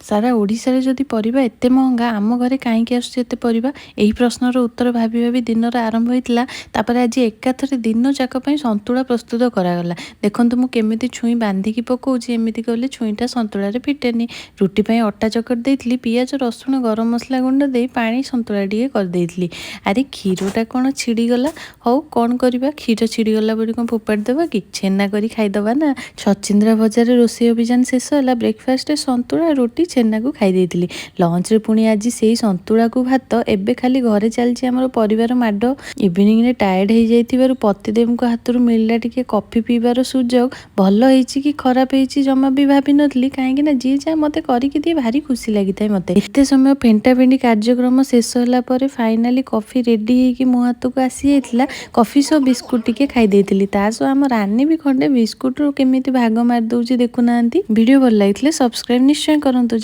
सारा ओडिशारे जदि परिबा एते महंगा आम घरे काईकि आसुछि एते परिबा एही प्रश्नर उत्तर भाबी भाबी दिनर आरंभ होइतिला। तापरे आज एकाथरे दिन जाक पई संतुला प्रस्तुत करागला। देखंतु मु केमिति छुई बांधिकी पकोउछि एमिति कले छुईटा संतुलारे फिटेनी। रुटी पई अटा चकट देइथिली पियाज रसुण गरम मसला गुंड देई पानी संतुला टिके कर देइथिली। अरे क्षीरटा कोन छिड़ी गला हौ कोन करबा क्षीर छिड़ी गला बडी कोन फोपाड़ देबा कि छेना करी खाई दबा ना। छचिंद्रा बजार रोषे अभियान शेष होला। ब्रेकफास्ट संतुला रोटी छेना को खाई देइथिली। लंच रे पुणी आज सेही संतुला को भात एबे खाली घरे चलछि हमर परिवार माड। इवनिंग रे टायर्ड हो जाइथिबारु पतिदेव को हाथरू मिलला टिके कॉफी पीबार सुजोग भल होईछि कि खराब होईछि जमा भी भाबी नथली काहेकि ना जी जा मते करिकि दिए भारी खुशी लागिथाय। मते एते समय फेंटा फेंटी कार्यक्रम शेष होला परे फाइनली कॉफी रेडी हेकि मो हाथ को आसी जाइथिला। कॉफी सो बिस्कुट टिके खाई देइथिली। ता सो हम रानी भी खंडे बिस्कुट रो केमिति भाग मार दउछि देखु नांती। वीडियो भल लागिथले सब्सक्राइब निश्चय करंतु।